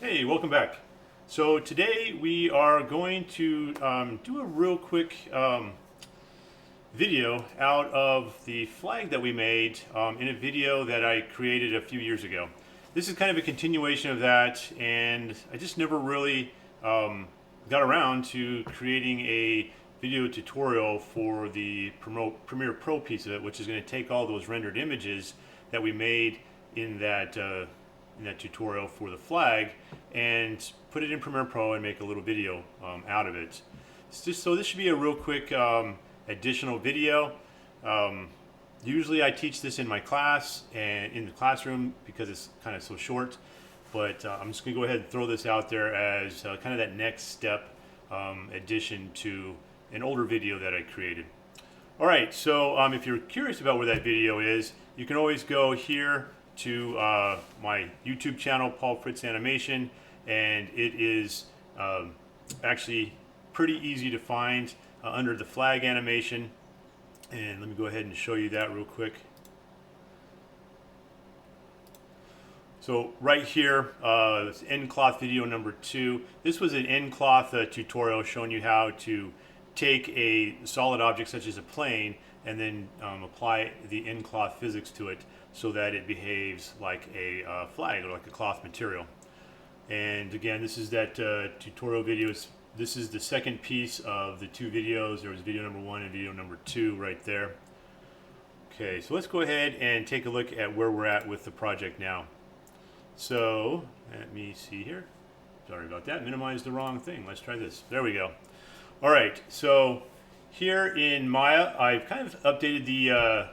Hey, welcome back. So today we are going to do a real quick video out of the flag that we made in a video that I created a few years ago. This is kind of a continuation of that, and I just never really got around to creating a video tutorial for the Premiere Pro piece of it, which is going to take all those rendered images that we made in that tutorial for the flag and put it in Premiere Pro and make a little video out of it. So this should be a real quick additional video. Usually I teach this in my class and in the classroom because it's kind of so short, but I'm just going to go ahead and throw this out there as kind of that next step addition to an older video that I created. Alright, so if you're curious about where that video is, you can always go here to my YouTube channel, Paul Fritz Animation, and it is actually pretty easy to find under the flag animation. And let me go ahead and show you that real quick. So right here, it's nCloth video number 2. This was an nCloth tutorial showing you how to take a solid object such as a plane and then apply the nCloth physics to it so that it behaves like a flag or like a cloth material. And again, this is that tutorial video. This is the second piece of the two videos. There was video number 1 and video number 2 right there. Okay, so let's go ahead and take a look at where we're at with the project now. So let me see here. Sorry about that, minimized the wrong thing. Let's try this. There we go. All right, so here in Maya, I've kind of updated the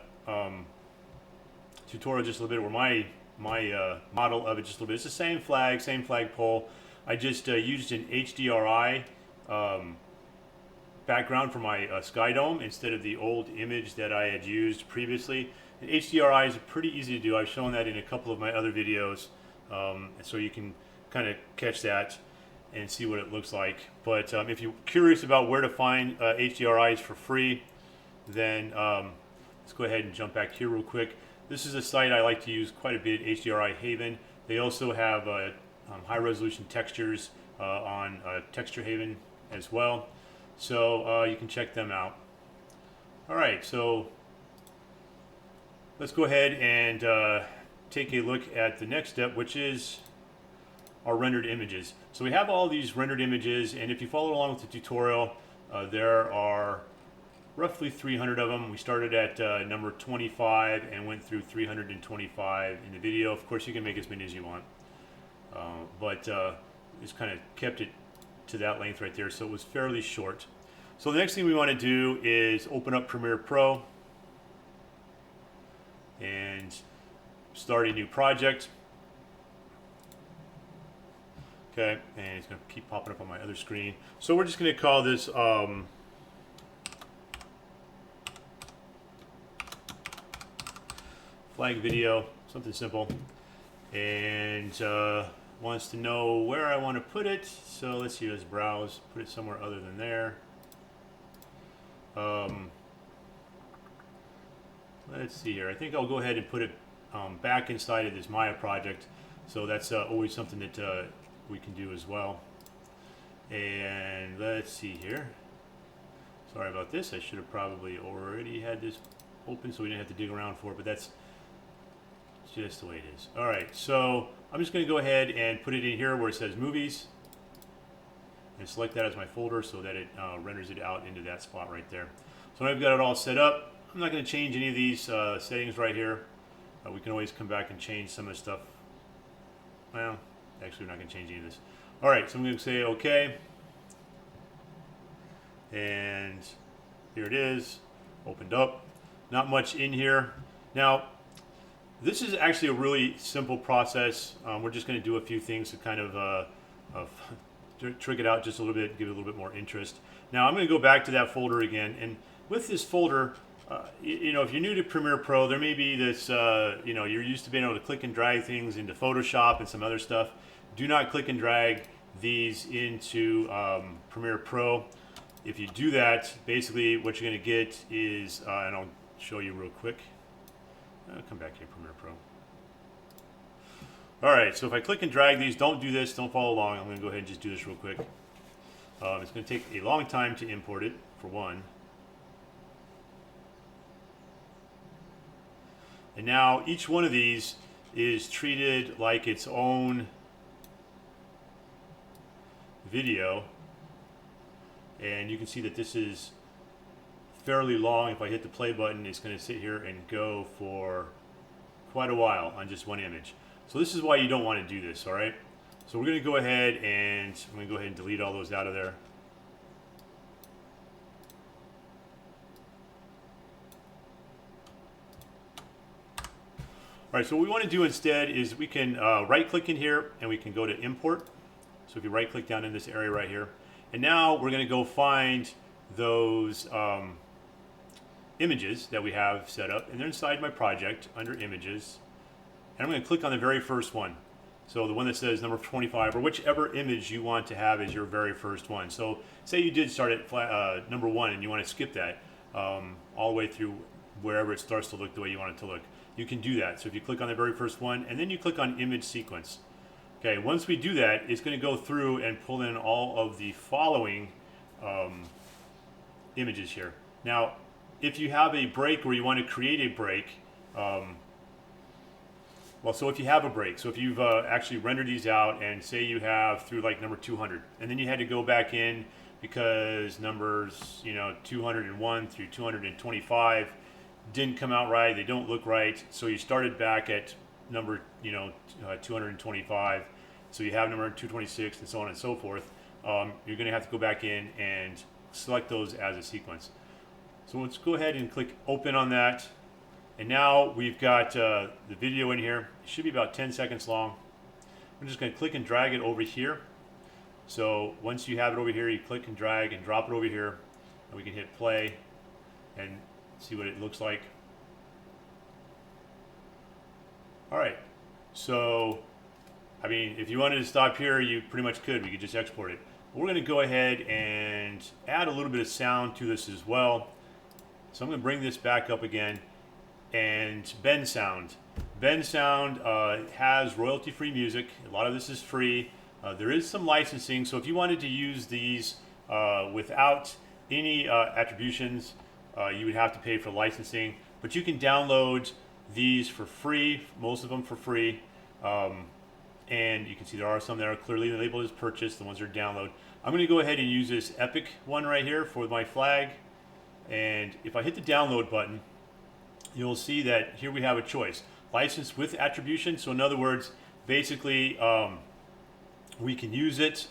tutorial just a little bit, or my model of it just a little bit. It's the same flag pole. I just used an HDRI background for my sky dome instead of the old image that I had used previously. And HDRI is pretty easy to do. I've shown that in a couple of my other videos, so you can kind of catch that and see what it looks like. But if you're curious about where to find HDRIs for free, then let's go ahead and jump back here real quick. This is a site I like to use quite a bit, HDRI Haven. They also have high resolution textures on Texture Haven as well. So you can check them out. Alright, so let's go ahead and take a look at the next step, which is our rendered images. So we have all these rendered images, and if you follow along with the tutorial, there are roughly 300 of them. We started at number 25 and went through 325 in the video. Of course, you can make as many as you want, but just kind of kept it to that length right there, so it was fairly short. So the next thing we want to do is open up Premiere Pro and start a new project. Okay, and it's going to keep popping up on my other screen. So we're just going to call this flag video, something simple, and wants to know where I want to put it. So let's see, let's browse, put it somewhere other than there. Let's see here. I think I'll go ahead and put it back inside of this Maya project. So that's always something that we can do as well. And let's see here. Sorry about this. I should have probably already had this open so we didn't have to dig around for it, but that's just the way it is. Alright, so I'm just going to go ahead and put it in here where it says movies and select that as my folder so that it renders it out into that spot right there. So now I've got it all set up. I'm not going to change any of these settings right here. We can always come back and change some of the stuff. Well, actually we're not going to change any of this. Alright, so I'm going to say OK. And here it is, opened up. Not much in here. Now, this is actually a really simple process. We're just going to do a few things to kind of trick it out just a little bit, give it a little bit more interest. Now I'm going to go back to that folder again, and with this folder, you know, if you're new to Premiere Pro, there may be this, you know, you're used to being able to click and drag things into Photoshop and some other stuff. Do not click and drag these into Premiere Pro. If you do that, basically what you're going to get is, and I'll show you real quick. Come back here, Premiere Pro. All right, so if I click and drag these, don't do this, don't follow along. I'm going to go ahead and just do this real quick. It's going to take a long time to import it, for one. And now each one of these is treated like its own video. And you can see that this is fairly long. If I hit the play button, it's going to sit here and go for quite a while on just one image. So this is why you don't want to do this, all right? So we're going to go ahead and I'm going to go ahead and delete all those out of there. All right, so what we want to do instead is we can right-click in here and we can go to import. So if you right-click down in this area right here, and now we're going to go find those images that we have set up, and they're inside my project under images. And I'm going to click on the very first one. So the one that says number 25, or whichever image you want to have as your very first one. So say you did start at number 1 and you want to skip that all the way through wherever it starts to look the way you want it to look. You can do that. So if you click on the very first one and then you click on image sequence. Okay, once we do that, it's going to go through and pull in all of the following images here. Now, if you have a break or you want to create a break, so if you have a break, so if you've actually rendered these out and say you have through like number 200, and then you had to go back in because numbers, 201 through 225 didn't come out right, they don't look right, so you started back at number, 225, so you have number 226 and so on and so forth, you're going to have to go back in and select those as a sequence. So let's go ahead and click open on that. And now we've got the video in here. It should be about 10 seconds long. I'm just going to click and drag it over here. So once you have it over here, you click and drag and drop it over here. And we can hit play and see what it looks like. All right. So, I mean, if you wanted to stop here, you pretty much could. We could just export it. But we're going to go ahead and add a little bit of sound to this as well. So I'm going to bring this back up again. And Ben Sound. Ben Sound has royalty-free music. A lot of this is free. There is some licensing, so if you wanted to use these without any attributions, you would have to pay for licensing. But you can download these for free, most of them for free. And you can see there are some that are clearly labeled as purchase, the ones that are download. I'm going to go ahead and use this Epic one right here for my flag. And if I hit the download button, you'll see that here we have a choice. License with attribution. So in other words, basically we can use it.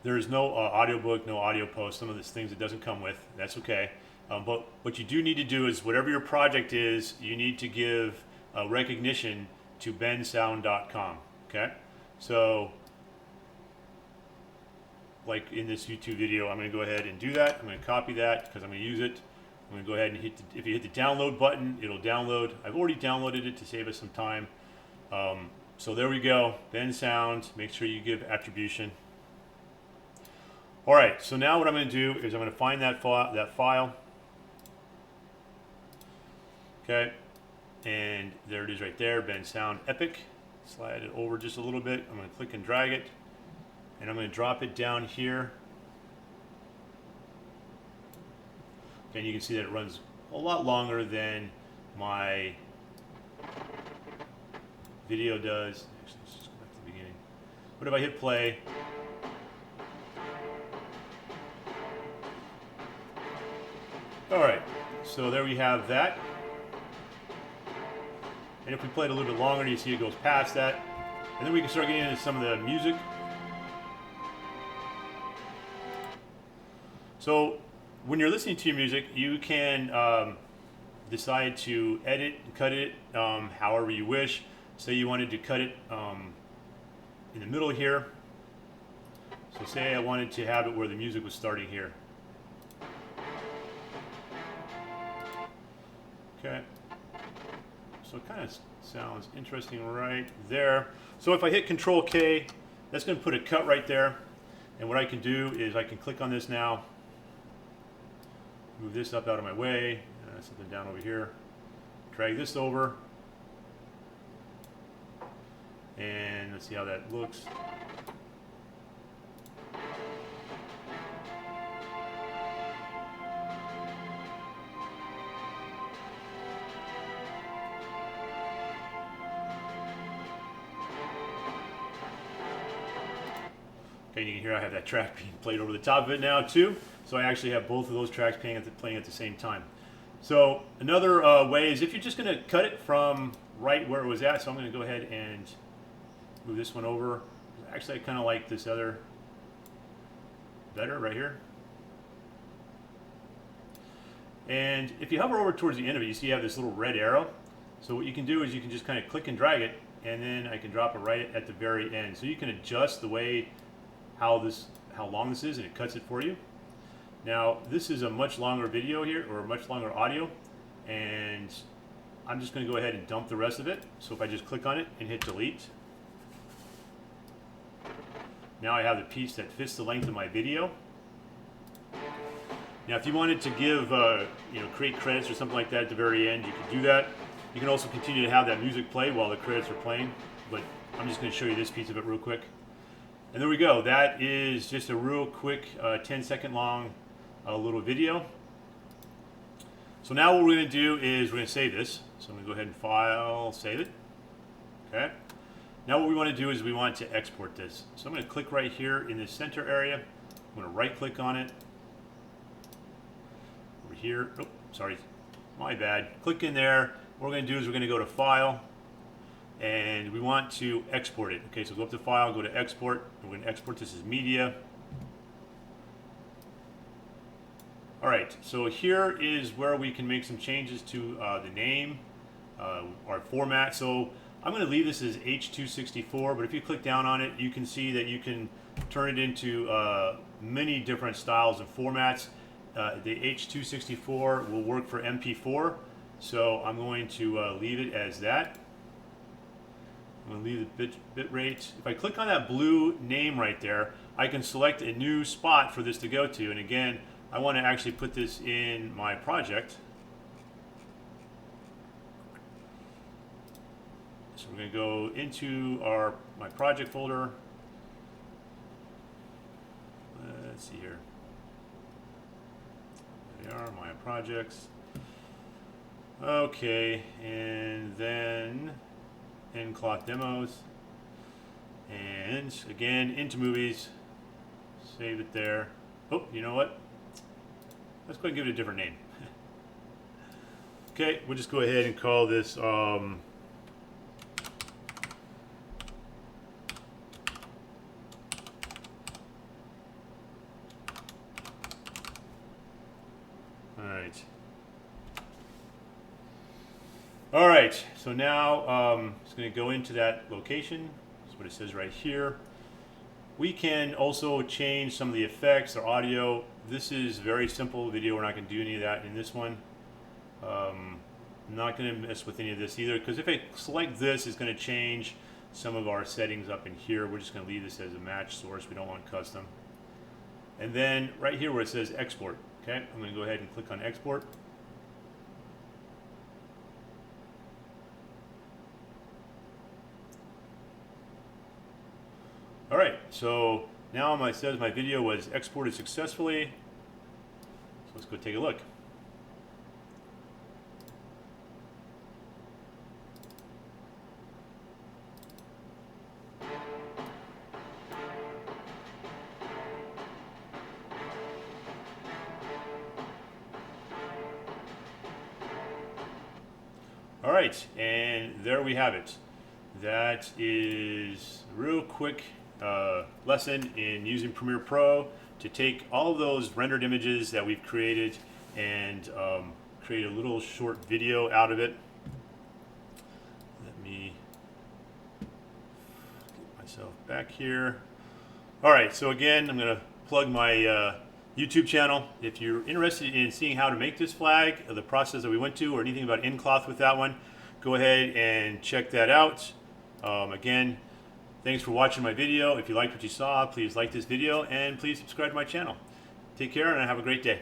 There's no audiobook, no audio post, some of these things it doesn't come with. That's okay. But what you do need to do is whatever your project is, you need to give recognition to bensound.com. Okay? So like in this YouTube video, I'm going to go ahead and do that. I'm going to copy that because I'm going to use it. I'm going to go ahead and hit if you hit the download button, it'll download. I've already downloaded it to save us some time. So there we go. Ben Sound. Make sure you give attribution. All right. So now what I'm going to do is I'm going to find that file. Okay. And there it is right there. Ben Sound Epic. Slide it over just a little bit. I'm going to click and drag it. And I'm going to drop it down here. And you can see that it runs a lot longer than my video does. Actually, let's just go back to the beginning. But if I hit play, all right, so there we have that. And if we play it a little bit longer, you see it goes past that. And then we can start getting into some of the music. So when you're listening to your music, you can decide to edit and cut it however you wish. Say you wanted to cut it in the middle here. So say I wanted to have it where the music was starting here. Okay. So it kind of sounds interesting right there. So if I hit Control K, that's going to put a cut right there. And what I can do is I can click on this now. Move this up out of my way, something down over here, drag this over, And let's see how that looks. Okay, you can hear I have that track being played over the top of it now too. So I actually have both of those tracks playing at the same time. So another way is if you're just going to cut it from right where it was at. So I'm going to go ahead and move this one over. Actually, I kind of like this other better right here. And if you hover over towards the end of it, you see you have this little red arrow. So what you can do is you can just kind of click and drag it, and then I can drop it right at the very end. So you can adjust the way how long this is, and it cuts it for you. Now this is a much longer video here, or a much longer audio, and I'm just going to go ahead and dump the rest of it. So if I just click on it and hit delete, now I have the piece that fits the length of my video. Now if you wanted to give create credits or something like that at the very end, you could do that. You can also continue to have that music play while the credits are playing, but I'm just going to show you this piece of it real quick. And there we go. That is just a real quick 10-second long little video. So now what we're going to do is we're going to save this. So I'm going to go ahead and File, Save it. Okay. Now what we want to do is we want to export this. So I'm going to click right here in the center area. I'm going to right click on it. Over here. Oh, sorry. My bad. Click in there. What we're going to do is we're going to go to File, and we want to export it. Okay, so go up to File, go to Export. We're going to export this as media. All right, so here is where we can make some changes to the name, our format. So I'm going to leave this as H264, but if you click down on it, you can see that you can turn it into many different styles and formats. The H264 will work for MP4, so I'm going to leave it as that. I'm going to leave the bit rate. If I click on that blue name right there, I can select a new spot for this to go to. And again, I want to actually put this in my project. So we're going to go into my project folder. Let's see here. There they are, my projects. Okay, and then nCloth demos, and again into movies. Save it there. Oh, you know what? Let's go ahead and give it a different name. Okay, we'll just go ahead and call this All right, so now it's going to go into that location. That's what it says right here. We can also change some of the effects or audio. This is very simple video. We're not going to do any of that in this one. I'm not going to mess with any of this either, because if I select this, it's going to change some of our settings up in here. We're just going to leave this as a match source. We don't want custom. And then right here where it says export, okay, I'm going to go ahead and click on export. All right, so now it says my video was exported successfully. So let's go take a look. All right, and there we have it. That is a real quick lesson in using Premiere Pro to take all of those rendered images that we've created and create a little short video out of it. Let me get myself back here. All right, so again, I'm going to plug my YouTube channel. If you're interested in seeing how to make this flag, the process that we went to, or anything about nCloth with that one, go ahead and check that out. Again, thanks for watching my video. If you liked what you saw, please like this video and please subscribe to my channel. Take care and have a great day.